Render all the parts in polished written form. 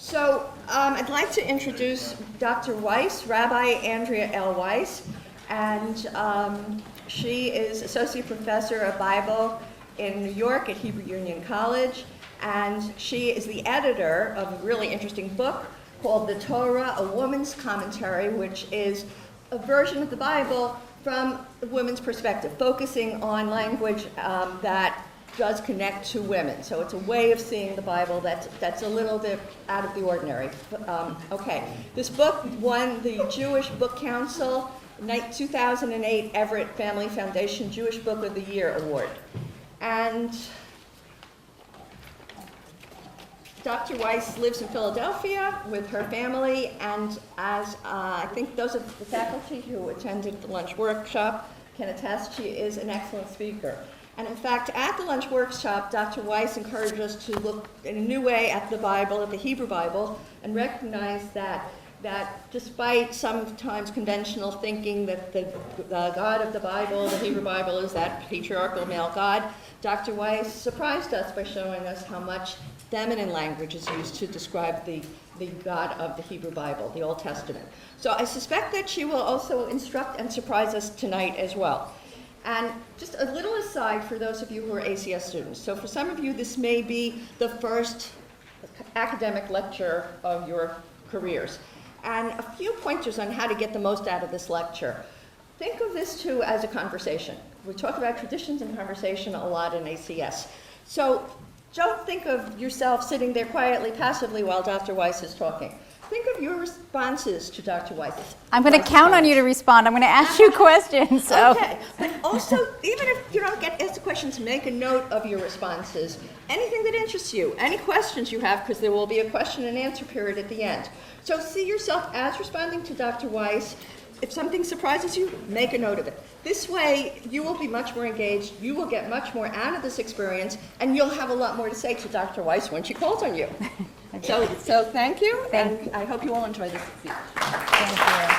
So I'd like to introduce Dr. Weiss, Rabbi Andrea L. Weiss, and she is Associate Professor of Bible in New York at Hebrew Union College, and she is the editor of a really interesting book called The Torah, a Woman's Commentary, which is a version of the Bible from a woman's perspective, focusing on language that does connect to women. So it's a way of seeing the Bible that's a little bit out of the ordinary. Okay, this book won the Jewish Book Council 2008 Everett Family Foundation Jewish Book of the Year Award. And Dr. Weiss lives in Philadelphia with her family, and as I think those of the faculty who attended the lunch workshop can attest, she is an excellent speaker. And in fact, at the lunch workshop, Dr. Weiss encouraged us to look in a new way at the Bible, at the Hebrew Bible, and recognize that despite sometimes conventional thinking that the God of the Bible, the Hebrew Bible, is that patriarchal male God, Dr. Weiss surprised us by showing us how much feminine language is used to describe the God of the Hebrew Bible, the Old Testament. So I suspect that she will also instruct and surprise us tonight as well. And just a little aside for those of you who are ACS students. So for some of you, this may be the first academic lecture of your careers. And a few pointers on how to get the most out of this lecture. Think of this too as a conversation. We talk about traditions and conversation a lot in ACS. So don't think of yourself sitting there quietly, passively while Dr. Weiss is talking. Think of your responses to Dr. Weiss. I'm going to count on you to respond. I'm going to ask you questions. So. Okay, but also, even if you don't get asked the questions, make a note of your responses. Anything that interests you, any questions you have, because there will be a question and answer period at the end. So see yourself as responding to Dr. Weiss. If something surprises you, make a note of it. This way, you will be much more engaged, you will get much more out of this experience, and you'll have a lot more to say to Dr. Weiss when she calls on you. So thank you, and I hope you all enjoy this speech. Thank you.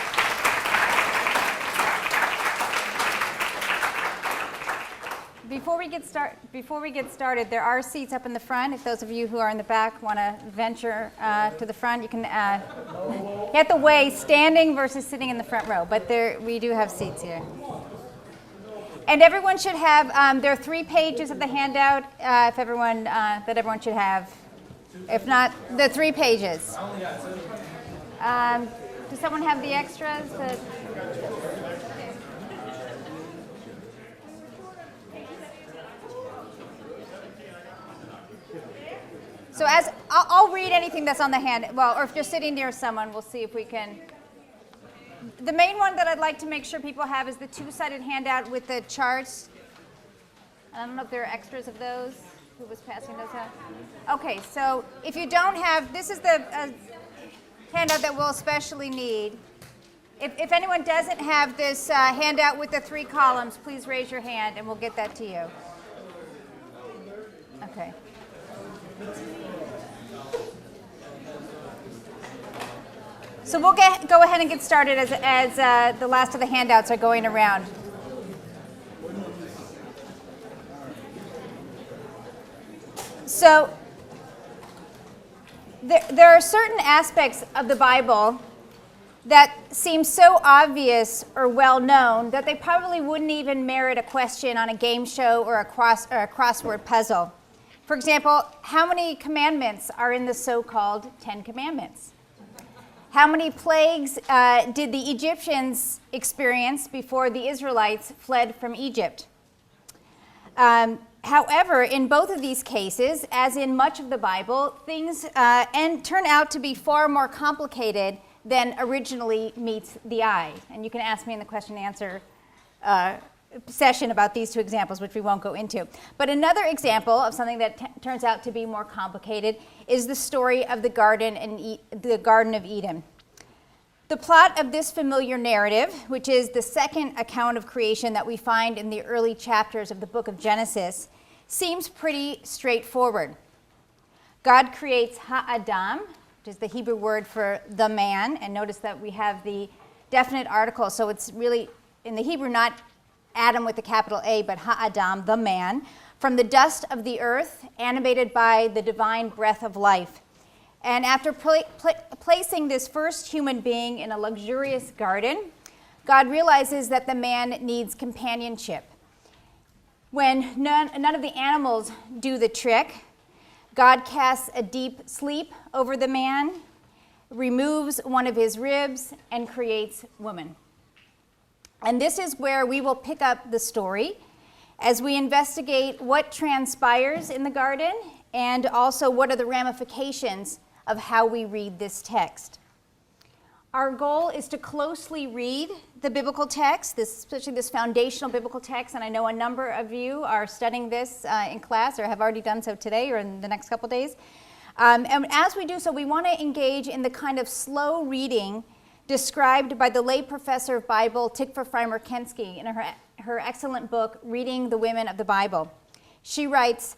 Before we get started, there are seats up in the front. If those of you who are in the back want to venture to the front, you can you have to weigh standing versus sitting in the front row. But we do have seats here. And everyone should have. There are 3 pages of the handout. If everyone that everyone should have. If not, the 3 pages. Does someone have the extras? So I'll read anything that's on the hand, or if you're sitting near someone, we'll see if we can. The main one that I'd like to make sure people have is the 2-sided handout with the charts. I don't know if there are extras of those. Who was passing those out? Okay, so if you don't have, this is the handout that we'll especially need. If anyone doesn't have this handout with the 3 columns, please raise your hand and we'll get that to you. Okay. So we'll go ahead and get started as the last of the handouts are going around. So there are certain aspects of the Bible that seem so obvious or well known that they probably wouldn't even merit a question on a game show or a crossword puzzle. For example, how many commandments are in the so-called 10 Commandments? How many plagues did the Egyptians experience before the Israelites fled from Egypt? However, in both of these cases, as in much of the Bible, things turn out to be far more complicated than originally meets the eye. And you can ask me in the question and answer session about these 2 examples, which we won't go into. But another example of something that turns out to be more complicated is the story of the Garden of Eden. The plot of this familiar narrative, which is the second account of creation that we find in the early chapters of the book of Genesis, seems pretty straightforward. God creates Ha'adam, which is the Hebrew word for the man, and notice that we have the definite article, so it's really, in the Hebrew, not Adam with a capital A, but Ha'adam, the man, from the dust of the earth, animated by the divine breath of life. And after placing this first human being in a luxurious garden, God realizes that the man needs companionship. When none of the animals do the trick, God casts a deep sleep over the man, removes one of his ribs, and creates woman. And this is where we will pick up the story as we investigate what transpires in the garden and also what are the ramifications of how we read this text. Our goal is to closely read the biblical text, especially this foundational biblical text, and I know a number of you are studying this in class or have already done so today or in the next couple days. And as we do so, we want to engage in the kind of slow reading described by the late professor of Bible, Tikva Frymer-Kensky, in her excellent book, Reading the Women of the Bible. She writes,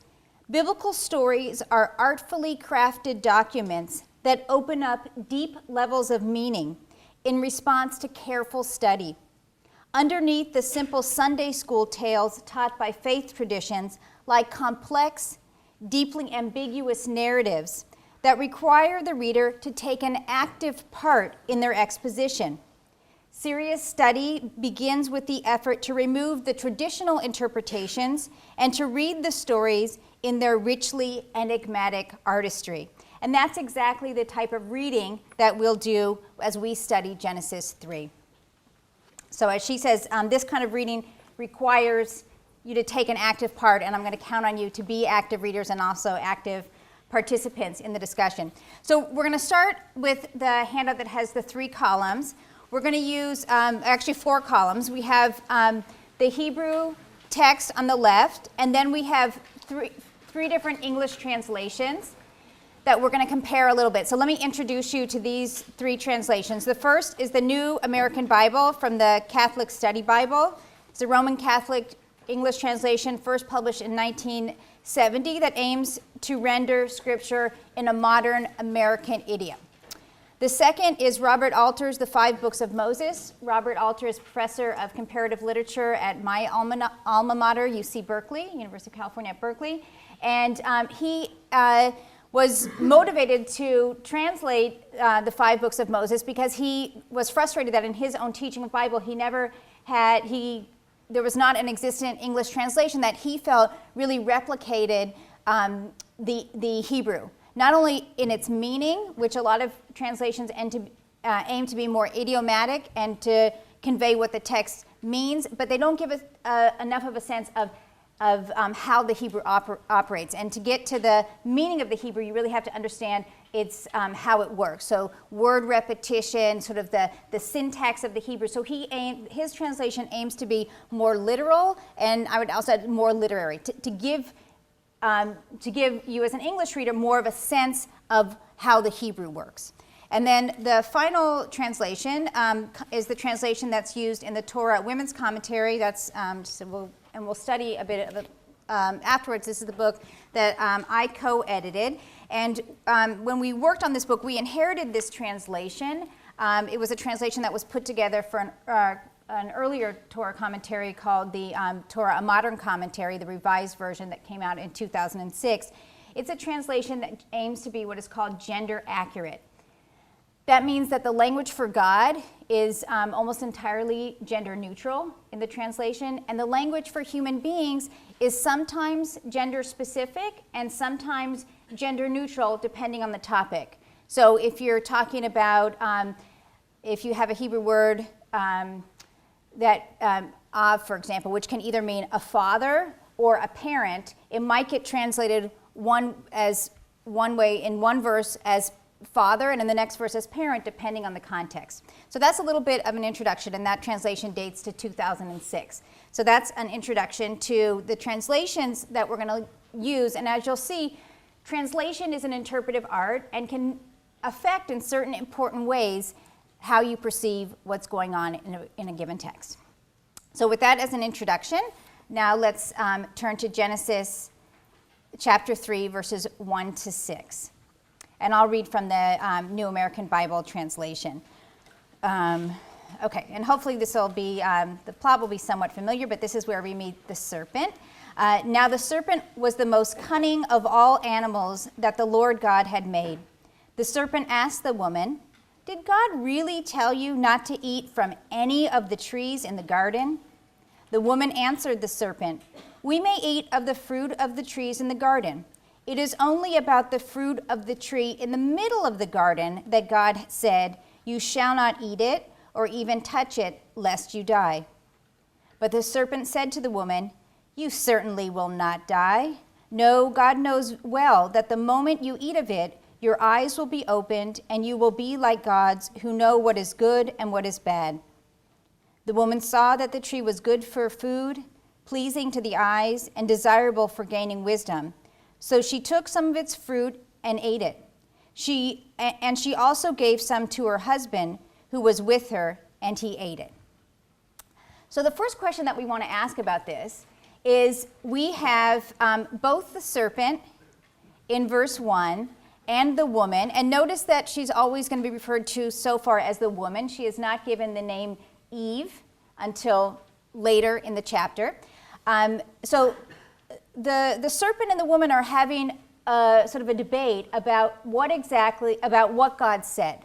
"Biblical stories are artfully crafted documents that open up deep levels of meaning in response to careful study. Underneath the simple Sunday school tales taught by faith traditions lie complex, deeply ambiguous narratives that require the reader to take an active part in their exposition. Serious study begins with the effort to remove the traditional interpretations and to read the stories in their richly enigmatic artistry." And that's exactly the type of reading that we'll do as we study Genesis 3. So as she says, this kind of reading requires you to take an active part, and I'm going to count on you to be active readers and also active participants in the discussion. So we're going to start with the handout that has the 3 columns. We're going to use actually 4 columns. We have the Hebrew text on the left, and then we have three different English translations that we're going to compare a little bit. So let me introduce you to these 3 translations. The first is the New American Bible from the Catholic Study Bible. It's a Roman Catholic English translation first published in 1970 that aims to render scripture in a modern American idiom. The second is Robert Alter's The 5 Books of Moses. Robert Alter is professor of comparative literature at my alma mater, UC Berkeley, University of California at Berkeley. And he was motivated to translate the 5 books of Moses because he was frustrated that in his own teaching of Bible, there was not an existent English translation that he felt really replicated the Hebrew. Not only in its meaning, which a lot of translations aim to be more idiomatic and to convey what the text means, but they don't give us enough of a sense of how the Hebrew operates. And to get to the meaning of the Hebrew, you really have to understand how it works. So word repetition, sort of the syntax of the Hebrew. So his translation aims to be more literal, and I would also add more literary, to give you as an English reader more of a sense of how the Hebrew works. And then the final translation is the translation that's used in the Torah Women's Commentary. We'll study a bit of it afterwards. This is the book that I co-edited. And when we worked on this book, we inherited this translation. It was a translation that was put together for an earlier Torah commentary called the Torah, a Modern Commentary, the revised version that came out in 2006. It's a translation that aims to be what is called gender accurate. That means that the language for God is almost entirely gender neutral in the translation, and the language for human beings is sometimes gender specific and sometimes gender neutral depending on the topic. So if you're talking about, if you have a Hebrew word av, for example, which can either mean a father or a parent, it might get translated one way in one verse as father and in the next verse as parent, depending on the context. So that's a little bit of an introduction, and that translation dates to 2006. So that's an introduction to the translations that we're going to use, and as you'll see, translation is an interpretive art and can affect in certain important ways how you perceive what's going on in a given text. So with that as an introduction, now let's turn to Genesis chapter 3, verses 1 to 6. And I'll read from the New American Bible translation. Okay, and hopefully this will be, the plot will be somewhat familiar, but this is where we meet the serpent. Now the serpent was the most cunning of all animals that the Lord God had made. The serpent asked the woman, "Did God really tell you not to eat from any of the trees in the garden?" The woman answered the serpent, "We may eat of the fruit of the trees in the garden. It is only about the fruit of the tree in the middle of the garden that God said, 'You shall not eat it or even touch it, lest you die.' But the serpent said to the woman, 'You certainly will not die. No, God knows well that the moment you eat of it, your eyes will be opened, and you will be like gods who know what is good and what is bad.' The woman saw that the tree was good for food, pleasing to the eyes, and desirable for gaining wisdom. So she took some of its fruit and ate it. She also gave some to her husband who was with her, and he ate it." So the first question that we want to ask about this is we have both the serpent in verse 1 and the woman. And notice that she's always going to be referred to so far as the woman. She is not given the name Eve until later in the chapter. So the serpent and the woman are having sort of a debate about what God said.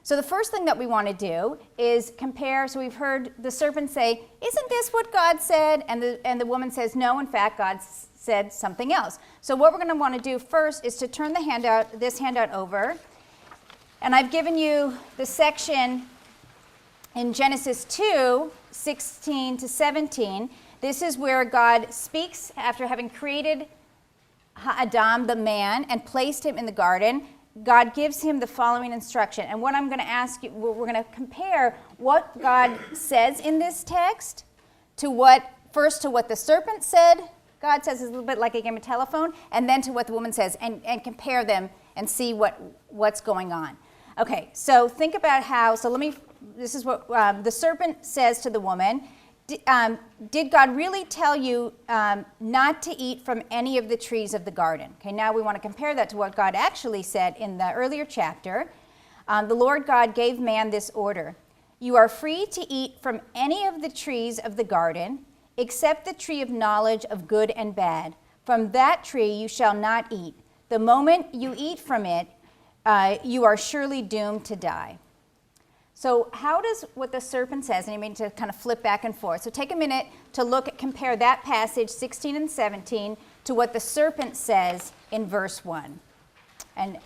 So the first thing that we want to do is compare. So we've heard the serpent say, "Isn't this what God said?" And the woman says, "No, in fact, God said something else." So what we're going to want to do first is to turn this handout over. And I've given you the section in Genesis 2, 16 to 17. This is where God speaks after having created Adam, the man, and placed him in the garden. God gives him the following instruction. And what I'm going to ask you, we're going to compare what God says in this text to what the serpent said. God says it's a little bit like a game of telephone, and then to what the woman says, and compare them and see what's going on. Okay, so think about this is what the serpent says to the woman. Did God really tell you not to eat from any of the trees of the garden? Okay, now we want to compare that to what God actually said in the earlier chapter. The Lord God gave man this order: "You are free to eat from any of the trees of the garden, except the tree of knowledge of good and bad. From that tree you shall not eat. The moment you eat from it, you are surely doomed to die." So how does what the serpent says, and I mean to kind of flip back and forth. So take a minute to compare that passage, 16 and 17, to what the serpent says in verse 1. And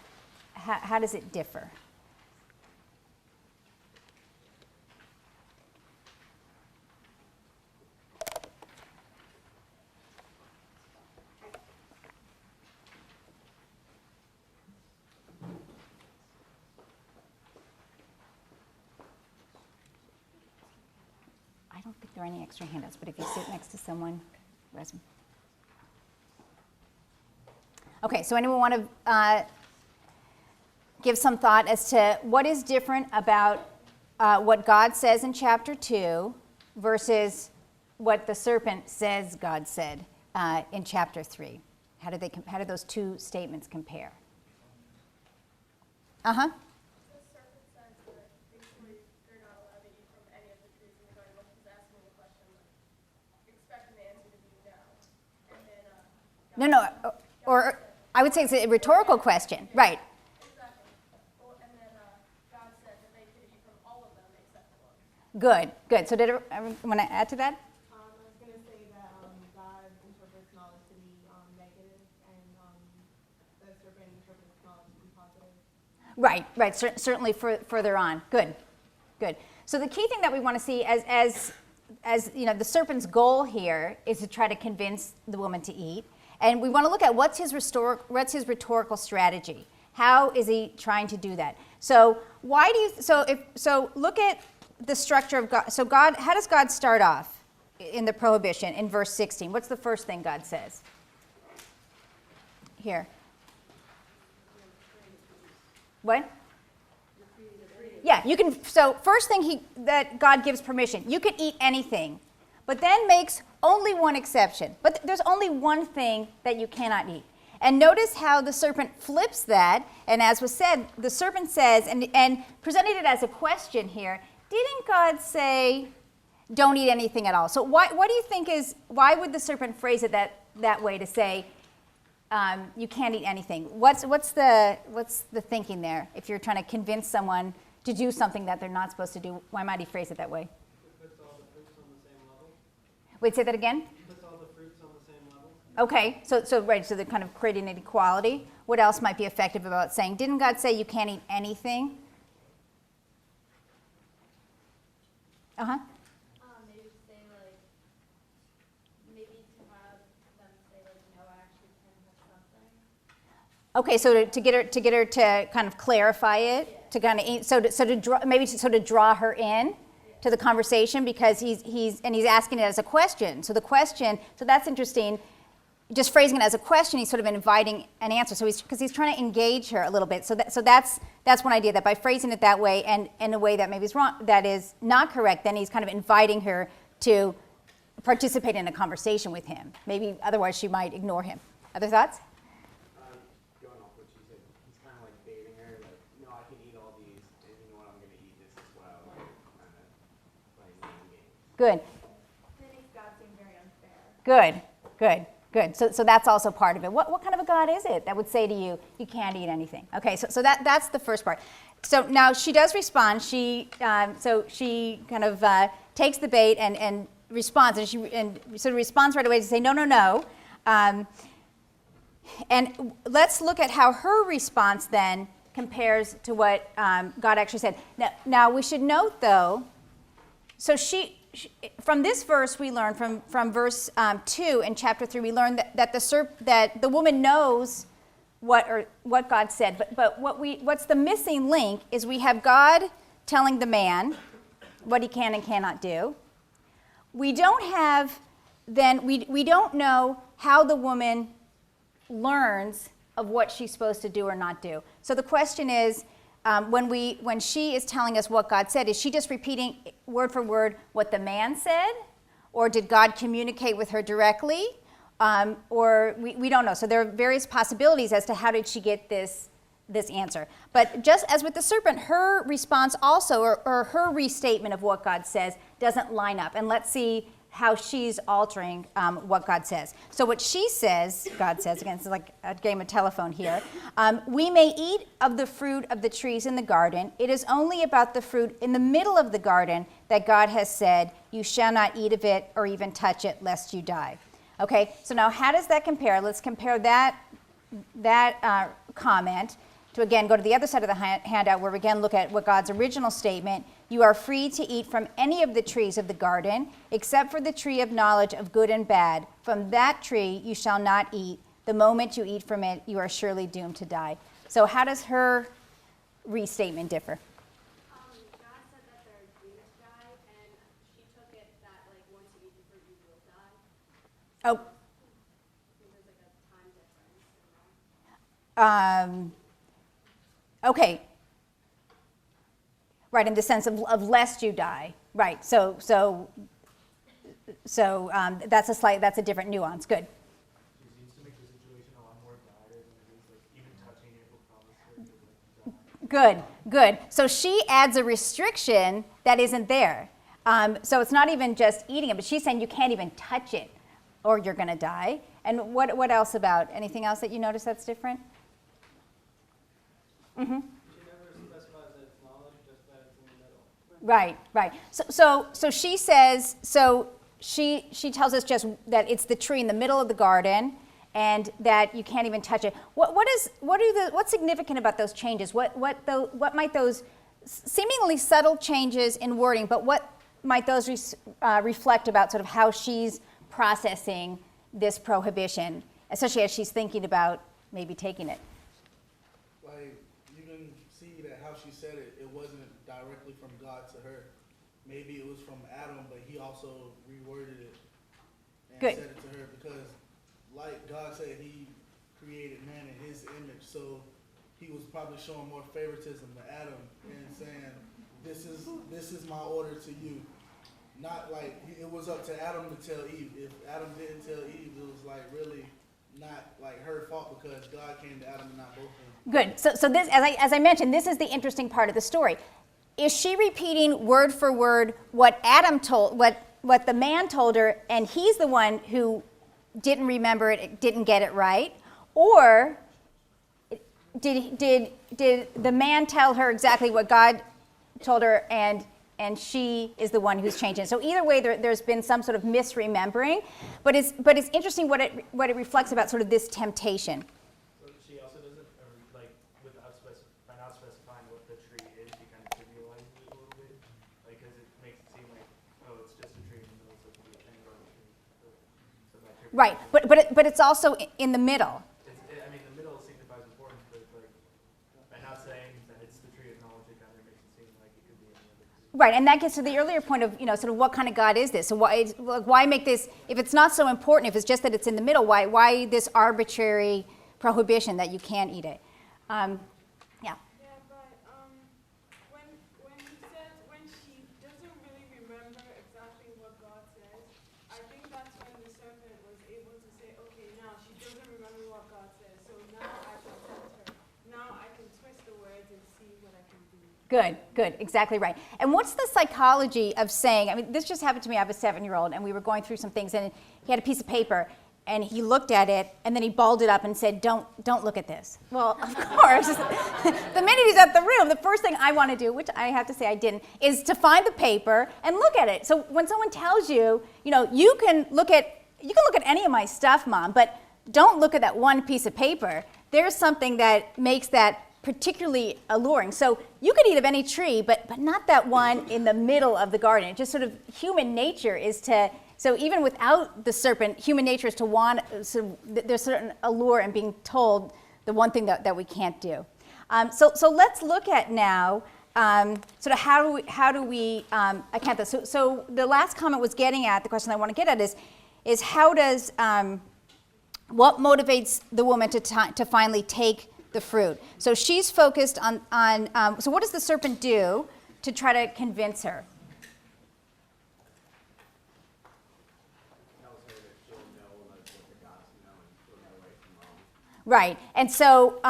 how does it differ? I don't think there are any extra handouts, but if you sit next to someone, Resm. Okay, so anyone want to give some thought as to what is different about what God says in chapter 2 versus what the serpent says God said in chapter 3? How do those two statements compare? Uh-huh. No, or I would say it's a rhetorical question, right? Exactly. Well, and then God said that they could eat from all of them except one. Good. So did everyone want to add to that? I was going to say that God interprets knowledge to be negative, and the serpent interprets knowledge to be positive. Right. Certainly further on. Good. So the key thing that we want to see as you know, the serpent's goal here is to try to convince the woman to eat. And we want to look at what's his rhetorical strategy. How is he trying to do that? So look at the structure of God. So how does God start off in the prohibition in verse 16? What's the first thing God says? Here. What? Yeah, you can. So first thing that God gives permission, you can eat anything, but then makes only one exception. But there's only one thing that you cannot eat. And notice how the serpent flips that, and as was said, the serpent says, and presented it as a question here, didn't God say, don't eat anything at all? So why do you think why would the serpent phrase it that way to say, you can't eat anything. What's the thinking there? If you're trying to convince someone to do something that they're not supposed to do, why might he phrase it that way? He puts all the fruits on the same level. Wait, say that again? He puts all the fruits on the same level. Okay, so they're kind of creating an equality. What else might be effective about saying, didn't God say you can't eat anything? Uh-huh. Maybe say like, maybe to have them say like, no, I actually can have something. Okay, so to get her to kind of clarify it, to kind of draw her in to the conversation, because he's asking it as a question. So that's interesting. Just phrasing it as a question, he's sort of inviting an answer. So because he's trying to engage her a little bit. So that's one idea, that by phrasing it that way and in a way that maybe is wrong, that is not correct, then he's kind of inviting her to participate in a conversation with him. Maybe otherwise she might ignore him. Other thoughts? Going off what she said, he's kind of like baiting her, like, no, I can eat all these, and you know what, I'm going to eat this as well. Like, kind of playing mind games. Good. That makes God seem very unfair. Good. So that's also part of it. What kind of a God is it that would say to you, you can't eat anything? Okay, so that's the first part. So now she does respond. She kind of takes the bait and responds, and she sort of responds right away to say, no. And let's look at how her response then compares to what God actually said. Now we should note, though, so from this verse we learn, from verse 2 in chapter 3, we learn that the woman knows what God said. But what's the missing link is we have God telling the man what he can and cannot do. We don't have we don't know how the woman learns of what she's supposed to do or not do. So the question is, when she is telling us what God said, is she just repeating word for word what the man said, or did God communicate with her directly, or we don't know. So there are various possibilities as to how did she get this answer. But just as with the serpent, her response also, or her restatement of what God says, doesn't line up. And let's see how she's altering what God says. So what she says, God says, again, it's like a game of telephone here, we may eat of the fruit of the trees in the garden. It is only about the fruit in the middle of the garden that God has said, you shall not eat of it or even touch it, lest you die. Okay, so now how does that compare? Let's compare that comment to, again, go to the other side of the handout, where we again look at what God's original statement, you are free to eat from any of the trees of the garden, except for the tree of knowledge of good and bad. From that tree you shall not eat. The moment you eat from it, you are surely doomed to die. So how does her restatement differ? God said that they're doomed to die, and she took it that like once you eat the fruit, you will die. Oh. There's like a time difference. Okay. Right, in the sense of lest you die. Right. So that's a different nuance. Good. It seems to make the situation a lot more dire than it is like even touching it will promise her to die. Good. So she adds a restriction that isn't there. So it's not even just eating it, but she's saying you can't even touch it or you're going to die. And what else about? Anything else that you notice that's different? Mm-hmm. She never specifies that it's knowledge, just that it's in the middle. Right. So she says, she tells us just that it's the tree in the middle of the garden, and that you can't even touch it. What's significant about those changes? What might those seemingly subtle changes in wording, but what might those reflect about sort of how she's processing this prohibition, especially as she's thinking about maybe taking it? Like, you can see that how she said it, it wasn't directly from God to her. Maybe it was from Adam, but he also reworded it and Good. said it to her because, like God said, he created man in his image, so he was probably showing more favoritism to Adam and saying, this is my order to you. Not like it was up to Adam to tell Eve. If Adam didn't tell Eve, it was like really not like her fault because God came to Adam and not both of them. Good. So this, as I mentioned, this is the interesting part of the story. Is she repeating word for word what Adam told, what the man told her, and he's the one who didn't remember it, didn't get it right? Or did the man tell her exactly what God told her, and she is the one who's changing? So either way, there's been some sort of misremembering, but it's interesting what it reflects about sort of this temptation. So she also doesn't, like, by not specifying what the tree is, she kind of trivializes it a little bit, like, because it makes it seem like, oh, it's just a tree, and then it's supposed to be a thing about a tree. So that tree. Right, but it's also in the middle. I mean, the middle signifies importance, but like, by not saying that it's the tree of knowledge, it kind of makes it seem like it could be any other tree. Right, and that gets to the earlier point of, sort of what kind of God is this? So why make this, if it's not so important, if it's just that it's in the middle, why this arbitrary prohibition that you can't eat it? Yeah. Yeah, but when she doesn't really remember exactly what God says, I think that's when the serpent was able to say, okay, now she doesn't remember what God says, so now I can tempt her. Now I can twist the words and see what I can do. Good, exactly right. And what's the psychology of saying, I mean, this just happened to me, I have a 7-year-old, and we were going through some things, and he had a piece of paper, and he looked at it, and then he balled it up and said, don't look at this. Well, of course, the minute he's at the room, the first thing I want to do, which I have to say I didn't, is to find the paper and look at it. So when someone tells you, you can look at any of my stuff, Mom, but don't look at that one piece of paper, there's something that makes that particularly alluring. So you could eat of any tree, but not that one in the middle of the garden. It just sort of, human nature is to, so even without the serpent, human nature is to want, so there's certain allure in being told the one thing that we can't do. So let's look at now sort of how do we account this. So the last comment was getting at, the question I want to get at is how does, what motivates the woman to finally take the fruit? So she's focused on so what does the serpent do to try to convince her? Tells her that she'll know like what the gods know and she'll know right from wrong. Right, and so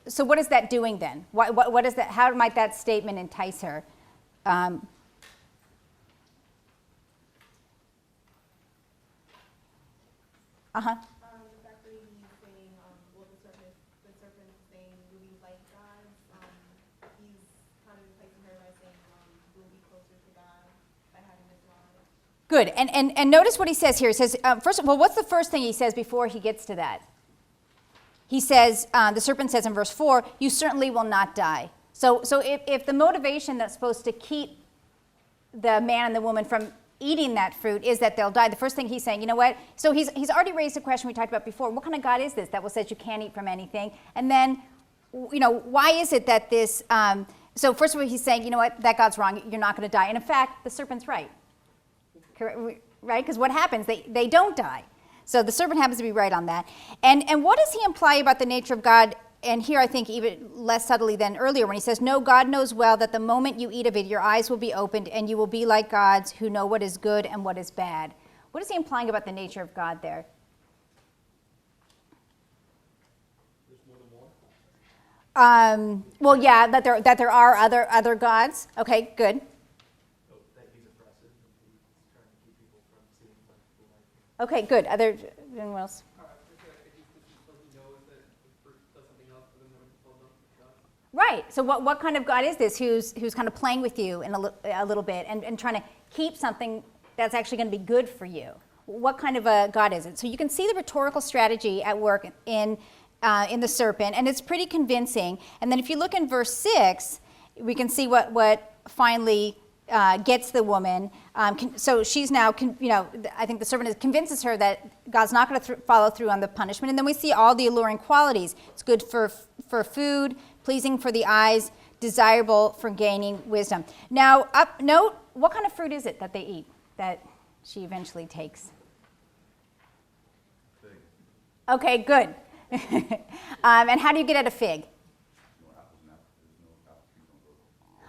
so what is that doing then? What is that? How might that statement entice her? The fact that he's saying, well, the serpent is saying, will you like God? He's kind of enticing her by saying, we'll be closer to God by having this knowledge. Good, and notice what he says here. He says, first of all, what's the first thing he says before he gets to that? He says, the serpent says in verse 4, you certainly will not die. So if the motivation that's supposed to keep the man and the woman from eating that fruit is that they'll die, the first thing he's saying, you know what? So he's already raised a question we talked about before. What kind of God is this that will say you can't eat from anything? And then, why is it that this, so first of all, he's saying, you know what, that God's wrong, you're not going to die. And in fact, the serpent's right. Right? Because what happens? They don't die. So the serpent happens to be right on that. And what does he imply about the nature of God? And here I think even less subtly than earlier when he says, no, God knows well that the moment you eat of it, your eyes will be opened and you will be like gods who know what is good and what is bad. What is he implying about the nature of God there? Well, yeah, that there are other gods. Okay, good. Oh, that he's oppressive and he's trying to keep people from seeing what people like. Okay, good. Anyone else? Right. So what kind of God is this who's kind of playing with you in a little bit and trying to keep something that's actually going to be good for you? What kind of a God is it? So you can see the rhetorical strategy at work in the serpent, and it's pretty convincing. And then if you look in verse 6, we can see what finally gets the woman. So she's now, I think the serpent convinces her that God's not going to follow through on the punishment. And then we see all the alluring qualities. It's good for food, pleasing for the eyes, desirable for gaining wisdom. Now, note, what kind of fruit is it that they eat that she eventually takes? Fig. Okay, good. And how do you get at a fig?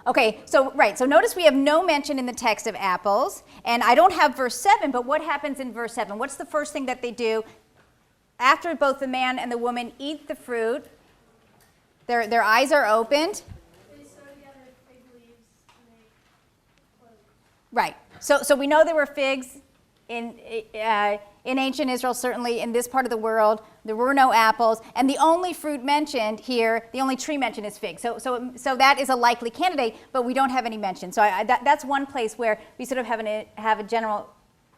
Okay, so notice we have no mention in the text of apples, and I don't have verse 7, but what happens in verse 7? What's the first thing that they do after both the man and the woman eat the fruit? Their eyes are opened. They sew together fig leaves to make clothes. Right. So we know there were figs in ancient Israel, certainly in this part of the world, there were no apples, and the only fruit mentioned here, the only tree mentioned is fig. So that is a likely candidate, but we don't have any mention. So that's one place where we sort of have a general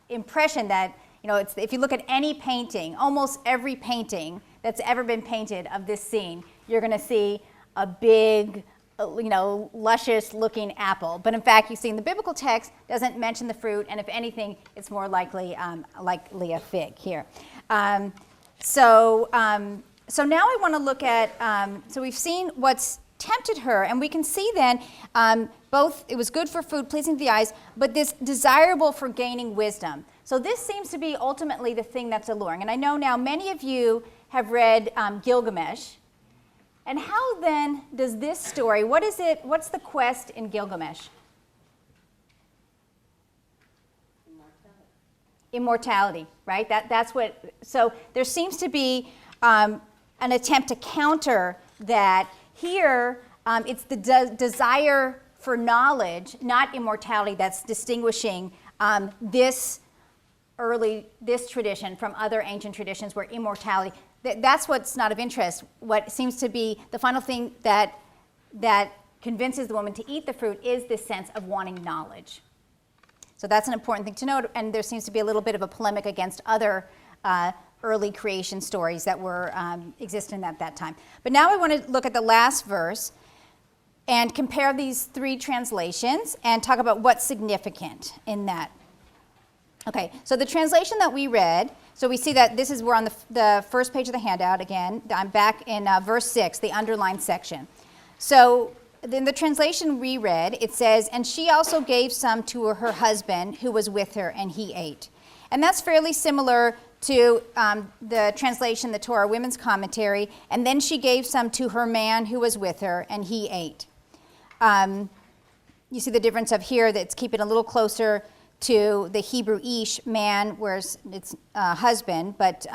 impression that, if you look at any painting, almost every painting that's ever been painted of this scene, you're going to see a big, luscious looking apple. But in fact, you see in the biblical text, doesn't mention the fruit, and if anything, it's more likely a fig here. So now I want to look at, so we've seen what's tempted her, and we can see then both it was good for food, pleasing to the eyes, but this desirable for gaining wisdom. So this seems to be ultimately the thing that's alluring. And I know now many of you have read Gilgamesh. And how then does this story, what's the quest in Gilgamesh? Immortality, right? That's what, so there seems to be an attempt to counter that. Here, it's the desire for knowledge, not immortality, that's distinguishing this tradition from other ancient traditions where immortality, that's what's not of interest. What seems to be the final thing that convinces the woman to eat the fruit is this sense of wanting knowledge. So that's an important thing to note, and there seems to be a little bit of a polemic against other early creation stories that were existent at that time. But now I want to look at the last verse and compare these three translations and talk about what's significant in that. Okay, so the translation that we read, so we see that we're on the first page of the handout again. I'm back in verse 6, the underlined section. So in the translation we read, it says, "And she also gave some to her husband who was with her, and he ate." And that's fairly similar to the translation, the Torah Women's Commentary, "And then she gave some to her man who was with her, and he ate." You see the difference of here, that's keeping a little closer to the Hebrew ish, man, whereas it's husband. But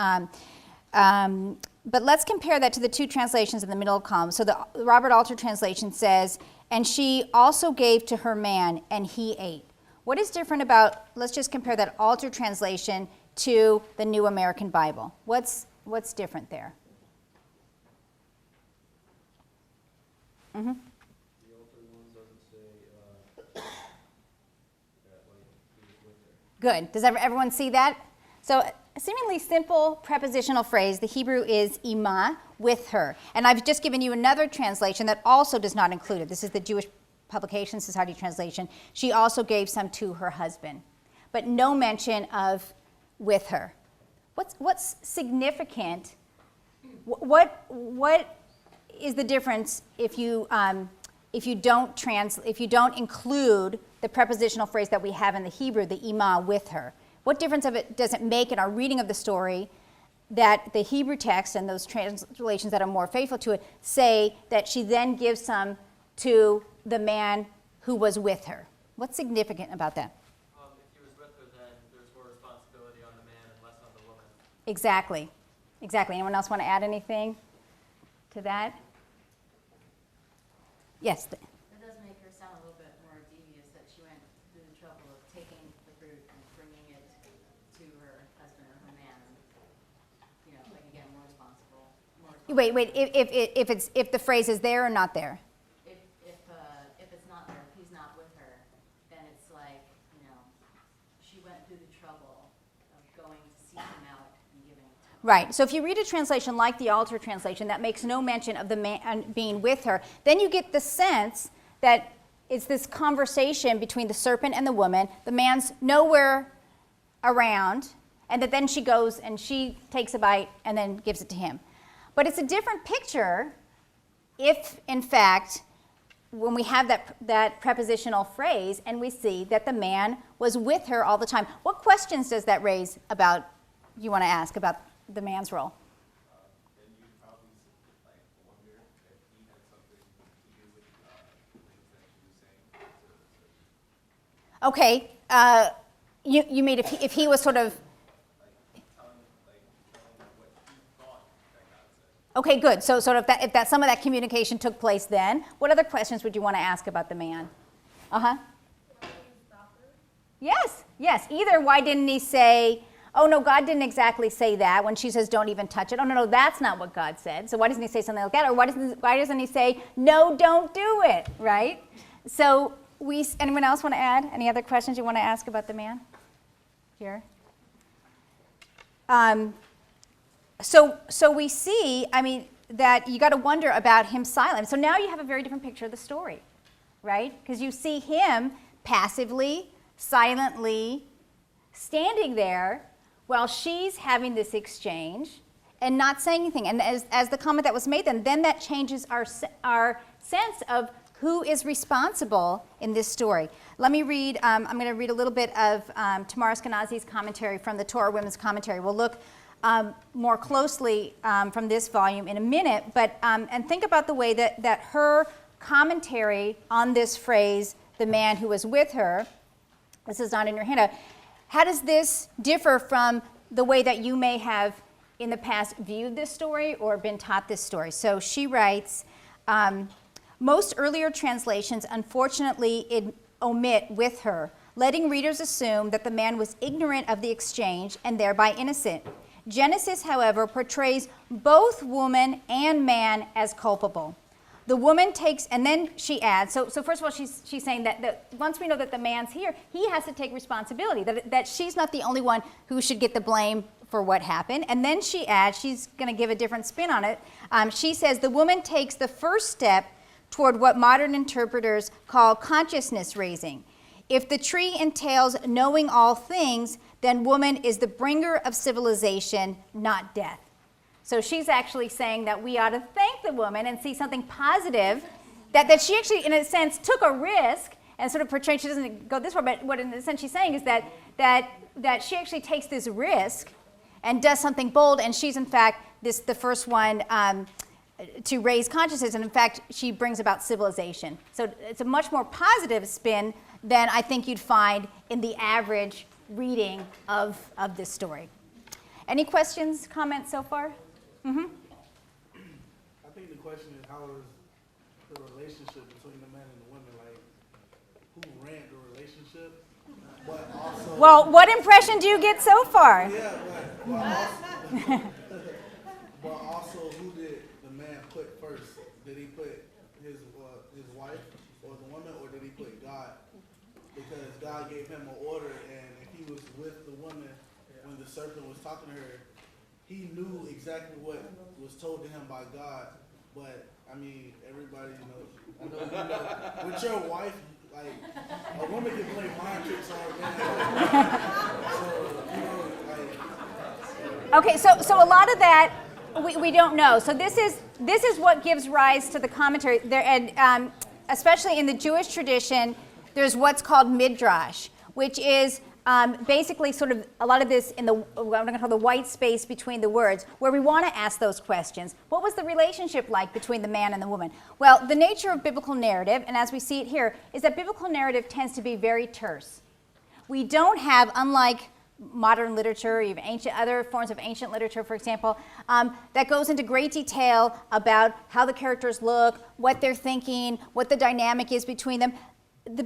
let's compare that to the two translations in the middle column. So the Robert Alter translation says, "And she also gave to her man, and he ate." What is different about, let's just compare that Alter translation to the New American Bible. What's different there? Mm-hmm. The Alter one doesn't say that he was with her. Good. Does everyone see that? So a seemingly simple prepositional phrase. The Hebrew is ima, with her. And I've just given you another translation that also does not include it. This is the Jewish Publication Society translation. She also gave some to her husband, but no mention of with her. What's significant? What is the difference if you don't include the prepositional phrase that we have in the Hebrew, the ima, with her? What difference does it make in our reading of the story that the Hebrew text and those translations that are more faithful to it say that she then gives some to the man who was with her? What's significant about that? If he was with her, then there's more responsibility on the man and less on the woman. Exactly. Anyone else want to add anything to that? Yes. That does make her sound a little bit more devious, that she went through the trouble of taking the fruit and bringing it to her husband or her man. Like again, more responsible. Wait. If the phrase is there or not there? If it's not there, if he's not with her, then it's like, she went through the trouble of going to seek him out and giving it to him. Right. So if you read a translation like the Alter translation that makes no mention of the man being with her, then you get the sense that it's this conversation between the serpent and the woman. The man's nowhere around, and that then she goes and she takes a bite and then gives it to him. But it's a different picture if, in fact, when we have that prepositional phrase and we see that the man was with her all the time. What questions does that raise about, you want to ask about the man's role? Then you probably wonder if he had something to do with the things that she was saying. Okay. You mean if he was sort of... Telling what he thought that God said. Okay, good. So sort of if that some of that communication took place then, what other questions would you want to ask about the man? Uh-huh. Yes, yes. Either why didn't he say, oh, no, God didn't exactly say that when she says don't even touch it. Oh, no, that's not what God said. So why doesn't he say something like that? Or why doesn't he say, no, don't do it, right? So anyone else want to add? Any other questions you want to ask about the man? Here. So we see, that you got to wonder about him silent. So now you have a very different picture of the story, right? Because you see him passively, silently, standing there while she's having this exchange and not saying anything. And as the comment that was made then that changes our sense of who is responsible in this story. Let me read, I'm going to read a little bit of Tamar Eskenazi's commentary from the Torah Women's Commentary. We'll look more closely from this volume in a minute, but and think about the way that her commentary on this phrase, the man who was with her, this is not in your handout, how does this differ from the way that you may have in the past viewed this story or been taught this story? So she writes, most earlier translations unfortunately omit with her, letting readers assume that the man was ignorant of the exchange and thereby innocent. Genesis, however, portrays both woman and man as culpable. The woman takes, and then she adds, so first of all, she's saying that once we know that the man's here, he has to take responsibility, that she's not the only one who should get the blame for what happened. And then she adds, she's going to give a different spin on it. She says, the woman takes the first step toward what modern interpreters call consciousness raising. If the tree entails knowing all things, then woman is the bringer of civilization, not death. So she's actually saying that we ought to thank the woman and see something positive, that she actually, in a sense, took a risk and sort of portrayed, she doesn't go this far, but what in a sense she's saying is that she actually takes this risk and does something bold, and she's in fact the first one to raise consciousness, and in fact she brings about civilization. So it's a much more positive spin than I think you'd find in the average reading of this story. Any questions, comments so far? Mm-hmm. I think the question is, how is the relationship between the man and the women, like, who ran the relationship? But also, well, what impression do you get so far? Yeah, but also, who did the man put first? Did he put his wife or the woman, or did he put God? Because God gave him an order, and if he was with the woman when the serpent was talking to her, he knew exactly what was told to him by God. But everybody knows. I know you know. With your wife, like, a woman can play mind tricks on a man. So Okay, so a lot of that we don't know. So this is what gives rise to the commentary there, and especially in the Jewish tradition, there's what's called Midrash, which is basically sort of a lot of this in what I'm going to call the white space between the words, where we want to ask those questions. What was the relationship like between the man and the woman? Well, the nature of biblical narrative, and as we see it here, is that biblical narrative tends to be very terse. We don't have, unlike modern literature, even other forms of ancient literature, for example, that goes into great detail about how the characters look, what they're thinking, what the dynamic is between them. The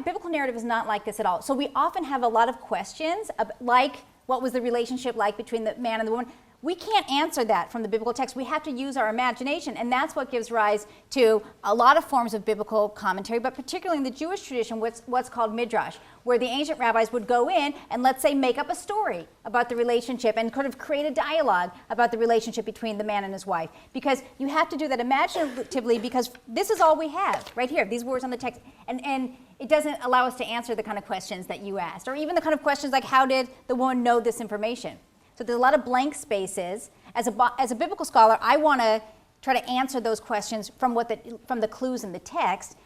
biblical narrative is not like this at all. So we often have a lot of questions, like what was the relationship like between the man and the woman. We can't answer that from the biblical text. We have to use our imagination, and that's what gives rise to a lot of forms of biblical commentary, but particularly in the Jewish tradition, what's called Midrash, where the ancient rabbis would go in and, let's say, make up a story about the relationship and kind of create a dialogue about the relationship between the man and his wife. Because you have to do that imaginatively, because this is all we have right here, these words on the text. And it doesn't allow us to answer the kind of questions that you asked, or even the kind of questions like, how did the woman know this information? So there's a lot of blank spaces. As a biblical scholar, I want to try to answer those questions from the clues in the text,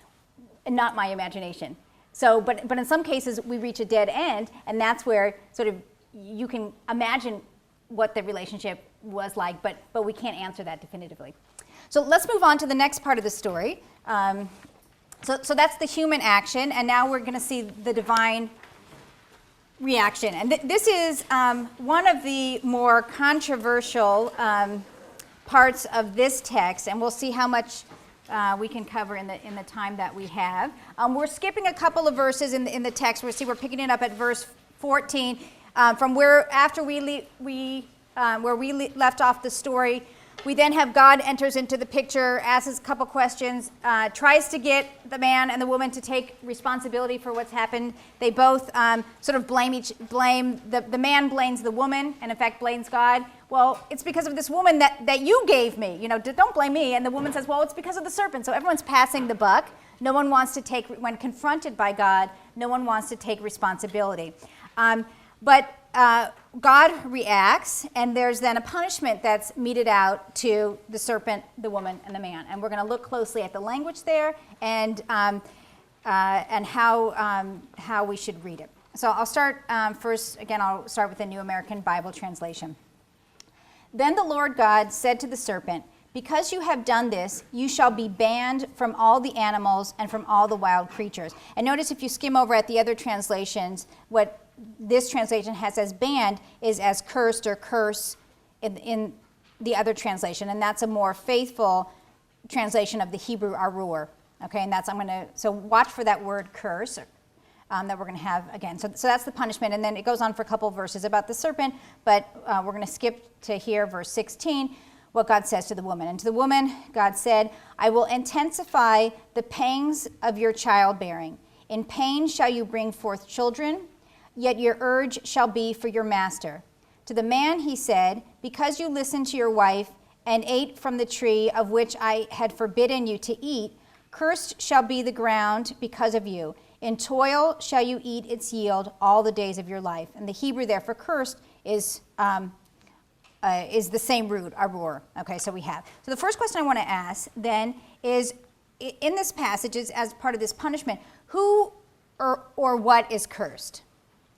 and not my imagination. So, but in some cases, we reach a dead end, and that's where sort of you can imagine what the relationship was like, but we can't answer that definitively. So let's move on to the next part of the story. So that's the human action, and now we're going to see the divine reaction. And this is one of the more controversial parts of this text, and we'll see how much we can cover in the time that we have. We're skipping a couple of verses in the text. We're picking it up at verse 14, from where after where we left off the story. We then have God enters into the picture, asks a couple questions, tries to get the man and the woman to take responsibility for what's happened. They both sort of the man blames the woman, and in fact blames God. Well, it's because of this woman that you gave me. Don't blame me. And the woman says, well, it's because of the serpent. So everyone's passing the buck. No one wants to take, when confronted by God, no one wants to take responsibility. But God reacts, and there's then a punishment that's meted out to the serpent, the woman, and the man. And we're going to look closely at the language there and how we should read it. So I'll start first. Again, I'll start with the New American Bible translation. Then the Lord God said to the serpent, "Because you have done this, you shall be banned from all the animals and from all the wild creatures." And notice if you skim over at the other translations, what this translation has as banned is as cursed or curse in the other translation. And that's a more faithful translation of the Hebrew arur. Okay, and so watch for that word curse that we're going to have again. So that's the punishment. And then it goes on for a couple of verses about the serpent, but we're going to skip to here, verse 16, what God says to the woman. And to the woman, God said, "I will intensify the pangs of your childbearing. In pain shall you bring forth children, yet your urge shall be for your master." To the man he said, "Because you listened to your wife and ate from the tree of which I had forbidden you to eat, cursed shall be the ground because of you. In toil shall you eat its yield all the days of your life." And the Hebrew there for cursed is the same root, arur. Okay, so we have. So the first question I want to ask then is, in this passage, as part of this punishment, who or what is cursed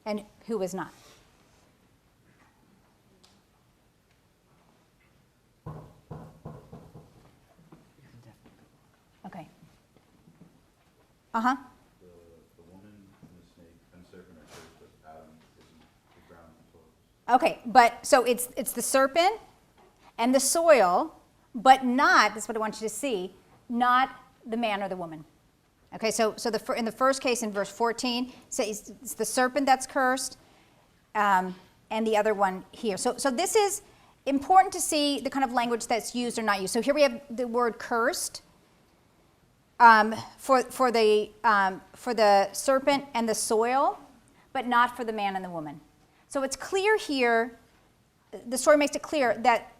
and who is not? Okay. Uh-huh. The woman and the snake and the serpent are cursed, but Adam is the ground and soil. Okay, but so it's the serpent and the soil, but not, this is what I want you to see, not the man or the woman. Okay, so in the first case in verse 14, it's the serpent that's cursed, and the other one here. So this is important to see the kind of language that's used or not used. So here we have the word cursed for the serpent and the soil, but not for the man and the woman. So it's clear here, the story makes it clear that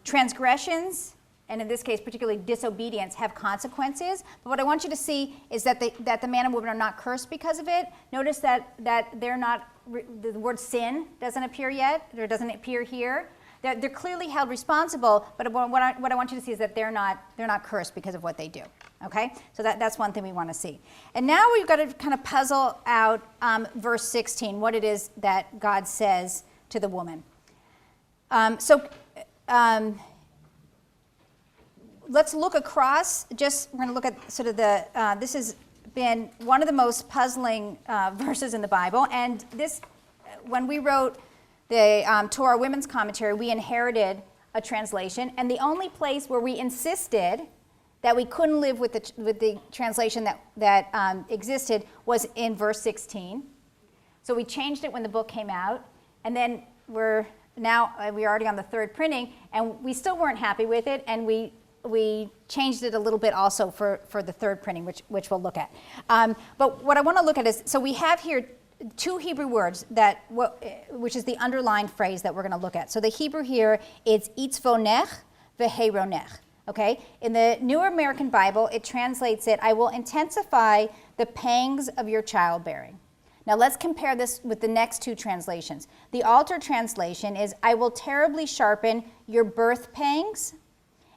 transgressions, and in this case particularly disobedience, have consequences. But what I want you to see is that the man and woman are not cursed because of it. Notice that they're not, the word sin doesn't appear yet, or doesn't appear here. They're clearly held responsible, but what I want you to see is that they're not cursed because of what they do. Okay, so that's one thing we want to see. And now we've got to kind of puzzle out verse 16, what it is that God says to the woman. Let's look across. We're going to look at sort of this has been one of the most puzzling verses in the Bible. And this, when we wrote the Torah Women's Commentary, we inherited a translation. And the only place where we insisted that we couldn't live with the translation that existed was in verse 16. So we changed it when the book came out. And then we're already on the third printing, and we still weren't happy with it, and we changed it a little bit also for the third printing, which we'll look at. But what I want to look at is, so we have here two Hebrew words which is the underlined phrase that we're going to look at. So the Hebrew here is itzvonech v'heironech. Okay? In the New American Bible, it translates it, "I will intensify the pangs of your childbearing." Now let's compare this with the next two translations. The Alter translation is, "I will terribly sharpen your birth pangs."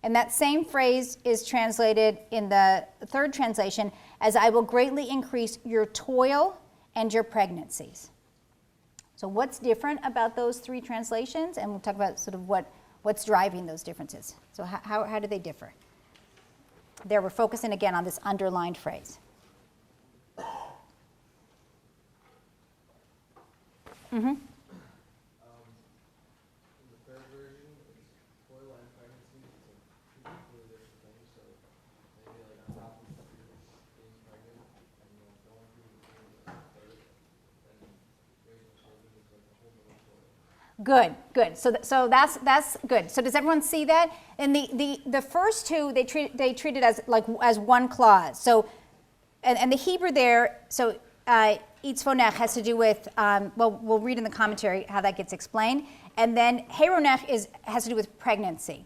And that same phrase is translated in the third translation as, "I will greatly increase your toil and your pregnancies." So what's different about those three translations? And we'll talk about sort of what's driving those differences. So how do they differ? There we're focusing again on this underlined phrase. Mm-hmm. In the third version, it's toil and pregnancy. It's a completely different thing. So Good. So that's good. So does everyone see that? And the first two they treat it as one clause. So and the Hebrew there, so itzvonech has to do with we'll read in the commentary how that gets explained, and then heronech has to do with pregnancy.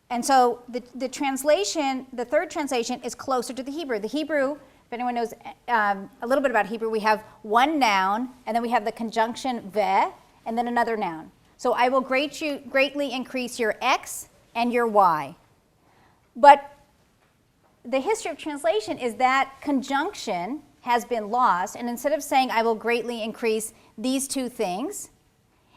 And so the translation, the third translation, is closer to the Hebrew. The Hebrew, if anyone knows a little bit about Hebrew, we have one noun, and then we have the conjunction ve, and then another noun. So I will greatly increase your X and your Y. But the history of translation is that conjunction has been lost, and instead of saying I will greatly increase these two things,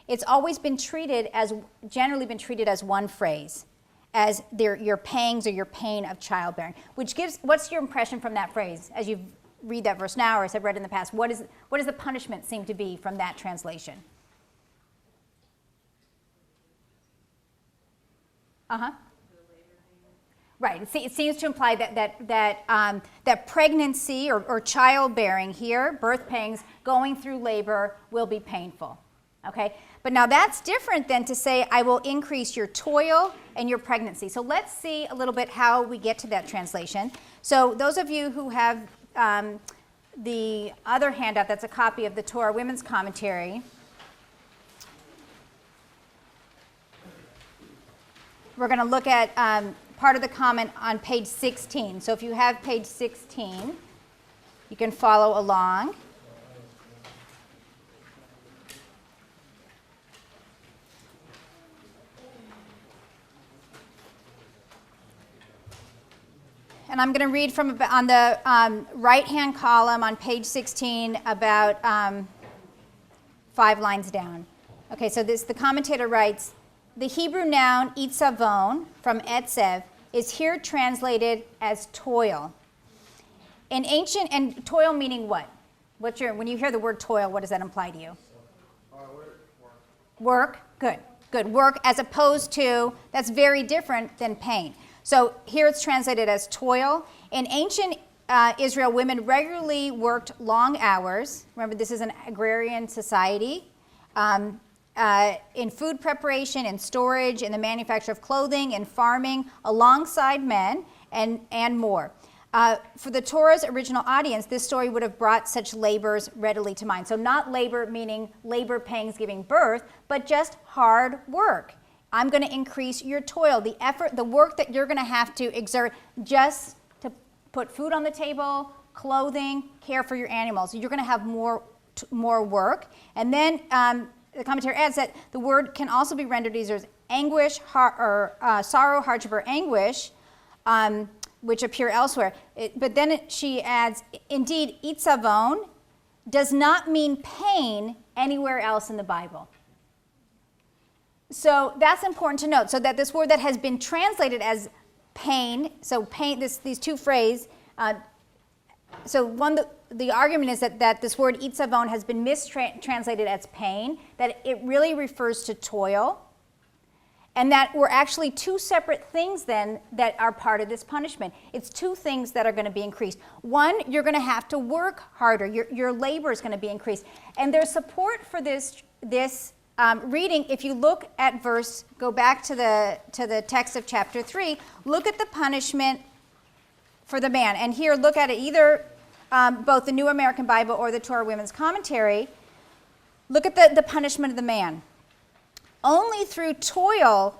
it's always been generally been treated as one phrase, as your pangs or your pain of childbearing. What's your impression from that phrase as you read that verse now, or as I've read in the past? What does the punishment seem to be from that translation? Right. It seems to imply that pregnancy or childbearing here, birth pangs, going through labor will be painful. Okay? But now that's different than to say, I will increase your toil and your pregnancy. So let's see a little bit how we get to that translation. So those of you who have the other handout, that's a copy of the Torah Women's Commentary. We're going to look at part of the comment on page 16. So if you have page 16, you can follow along. And I'm going to read from on the right-hand column on page 16 about 5 lines down. Okay, so the commentator writes, the Hebrew noun itzavon from etzev is here translated as toil. In ancient, and toil meaning what? When you hear the word toil, what does that imply to you? Work. Good. Work, as opposed to, that's very different than pain. So here it's translated as toil. In ancient Israel, women regularly worked long hours. Remember, this is an agrarian society. In food preparation, in storage, in the manufacture of clothing, in farming, alongside men, and more. For the Torah's original audience, this story would have brought such labors readily to mind. So not labor meaning labor pangs giving birth, but just hard work. I'm going to increase your toil, the effort, the work that you're going to have to exert just to put food on the table, clothing, care for your animals. You're going to have more work. And then the commentary adds that the word can also be rendered either as anguish, sorrow, hardship, or anguish, which appear elsewhere. But then she adds, indeed, itzavon does not mean pain anywhere else in the Bible. So that's important to note. So that this word that has been translated as pain, so pain, these two phrases, the argument is that this word itzavon has been mistranslated as pain, that it really refers to toil, and that we're actually two separate things then that are part of this punishment. It's two things that are going to be increased. One, you're going to have to work harder. Your labor is going to be increased. And there's support for this reading. If you look at go back to the text of chapter 3, look at the punishment for the man. And here, look at it either both the New American Bible or the Torah Women's Commentary. Look at the punishment of the man. Only through toil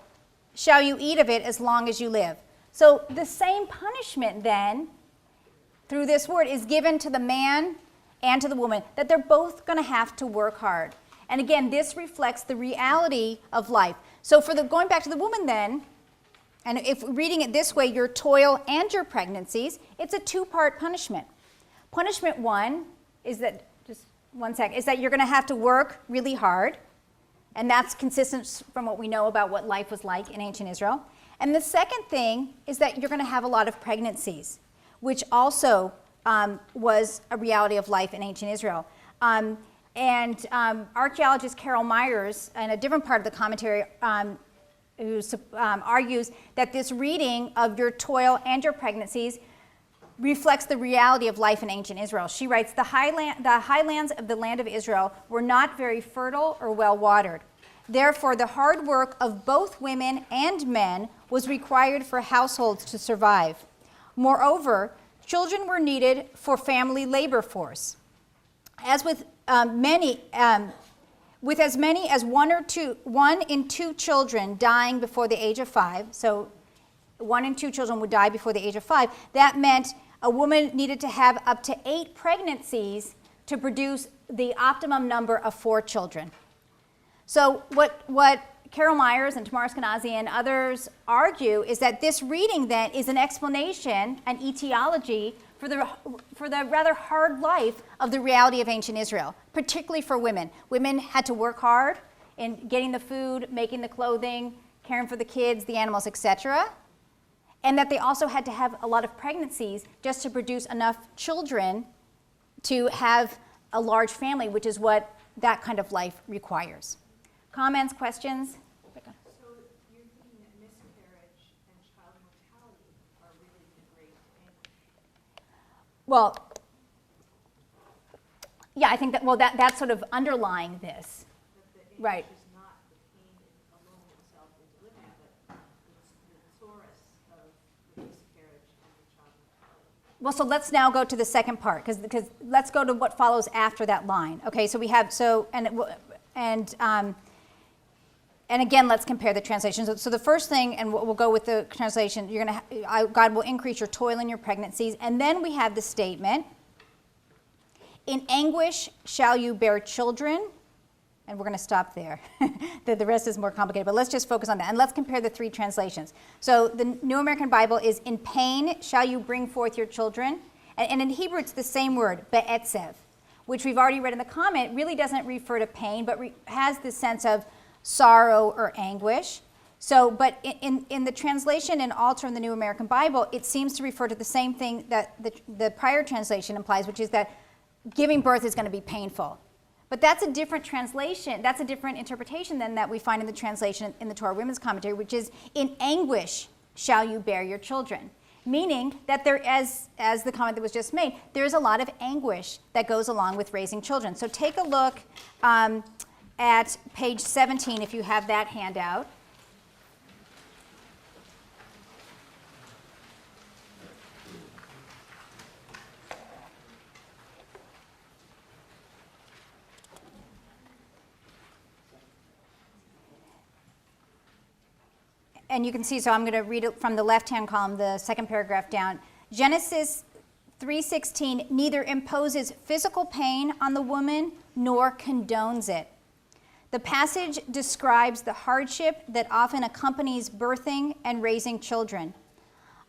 shall you eat of it as long as you live. So the same punishment then, through this word, is given to the man and to the woman, that they're both going to have to work hard. And again, this reflects the reality of life. So going back to the woman then, and if reading it this way, your toil and your pregnancies, it's a two-part punishment. Punishment one is that, just one sec, is that you're going to have to work really hard. And that's consistent from what we know about what life was like in ancient Israel. And the second thing is that you're going to have a lot of pregnancies, which also was a reality of life in ancient Israel. Archaeologist Carol Myers, in a different part of the commentary, argues that this reading of your toil and your pregnancies reflects the reality of life in ancient Israel. She writes, the highlands of the land of Israel were not very fertile or well watered. Therefore, the hard work of both women and men was required for households to survive. Moreover, children were needed for family labor force. As with as many as one in two children dying before the age of 5, so 1 in 2 children would die before the age of 5, that meant a woman needed to have up to 8 pregnancies to produce the optimum number of 4 children. So what Carol Myers and Tamar Eskenazi and others argue is that this reading then is an explanation, an etiology, for the rather hard life of the reality of ancient Israel, particularly for women. Women had to work hard in getting the food, making the clothing, caring for the kids, the animals, etc., and that they also had to have a lot of pregnancies just to produce enough children to have a large family, which is what that kind of life requires. Comments, questions? So you're thinking that miscarriage and child mortality are really the great anguish? Well, yeah, I think that's sort of underlying this. That the Right. anguish is not the pain alone itself in delivery, but it's the source of the miscarriage and the child mortality. Well, so let's now go to the second part, because let's go to what follows after that line. Okay, so we have, and again, let's compare the translations. So the first thing, and we'll go with the translation, God will increase your toil in your pregnancies. And then we have the statement, in anguish shall you bear children. And we're going to stop there. The rest is more complicated, but let's just focus on that. And let's compare the 3 translations. So the New American Bible is, in pain shall you bring forth your children. And in Hebrew, it's the same word, be'etzev, which we've already read in the comment, really doesn't refer to pain, but has this sense of sorrow or anguish. So, but in the translation in Alter in the New American Bible, it seems to refer to the same thing that the prior translation implies, which is that giving birth is going to be painful. But that's a different translation, that's a different interpretation than that we find in the translation in the Torah Women's Commentary, which is, in anguish shall you bear your children. Meaning that there, as the comment that was just made, there's a lot of anguish that goes along with raising children. So take a look at page 17 if you have that handout. And you can see, so I'm going to read it from the left-hand column, the second paragraph down. Genesis 3:16 neither imposes physical pain on the woman nor condones it. The passage describes the hardship that often accompanies birthing and raising children.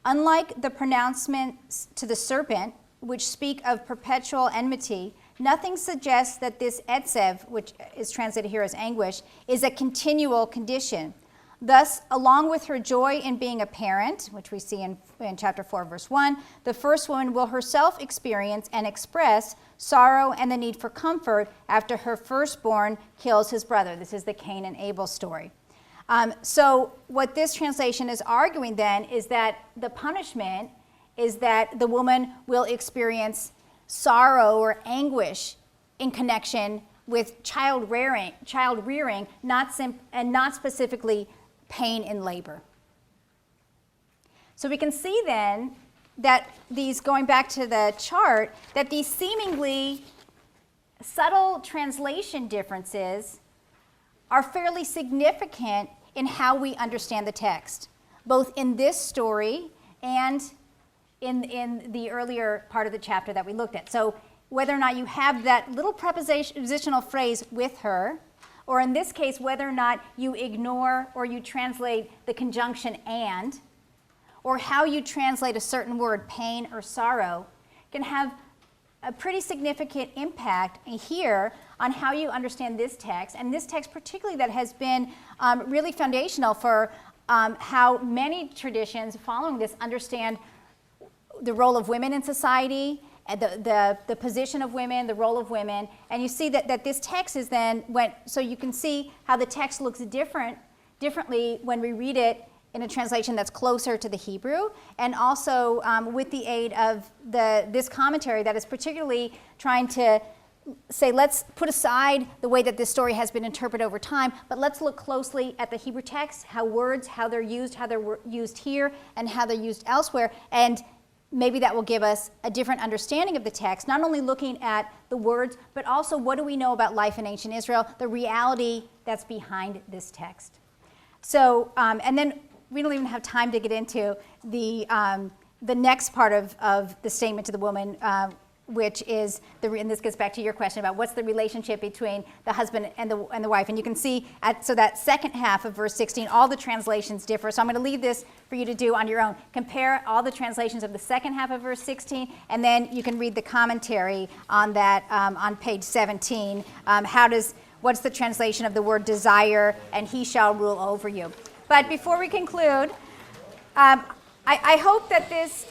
Unlike the pronouncements to the serpent, which speak of perpetual enmity, nothing suggests that this etzev, which is translated here as anguish, is a continual condition. Thus, along with her joy in being a parent, which we see in chapter 4, verse 1, the first woman will herself experience and express sorrow and the need for comfort after her firstborn kills his brother. This is the Cain and Abel story. So what this translation is arguing then is that the punishment is that the woman will experience sorrow or anguish in connection with child rearing, not specifically pain in labor. So we can see then that these, going back to the chart, that these seemingly subtle translation differences are fairly significant in how we understand the text, both in this story and in the earlier part of the chapter that we looked at. So whether or not you have that little prepositional phrase with her, or in this case, whether or not you ignore or you translate the conjunction and, or how you translate a certain word, pain or sorrow, can have a pretty significant impact here on how you understand this text, and this text particularly that has been really foundational for how many traditions following this understand the role of women in society, the position of women, the role of women, and you see that this text is then so you can see how the text looks differently when we read it in a translation that's closer to the Hebrew, and also with the aid of this commentary that is particularly trying to say, let's put aside the way that this story has been interpreted over time, but let's look closely at the Hebrew text, how they're used here, and how they're used elsewhere, and maybe that will give us a different understanding of the text, not only looking at the words, but also what do we know about life in ancient Israel, the reality that's behind this text. So, and then we don't even have time to get into the next part of the statement to the woman, which is, and this gets back to your question about what's the relationship between the husband and the wife. And you can see, so that second half of verse 16, all the translations differ. So I'm going to leave this for you to do on your own. Compare all the translations of the second half of verse 16, and then you can read the commentary on that on page 17. What's the translation of the word desire, and he shall rule over you. But before we conclude, I hope that this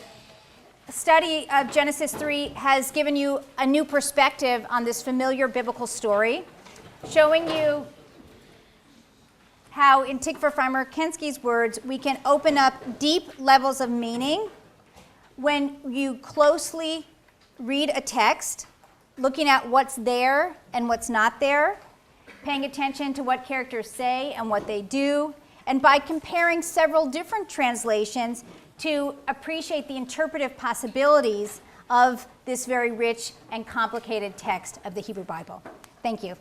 study of Genesis 3 has given you a new perspective on this familiar biblical story, showing you how, in Tikva Frymer-Kensky's words, we can open up deep levels of meaning when you closely read a text, looking at what's there and what's not there, paying attention to what characters say and what they do, and by comparing several different translations to appreciate the interpretive possibilities of this very rich and complicated text of the Hebrew Bible. Thank you.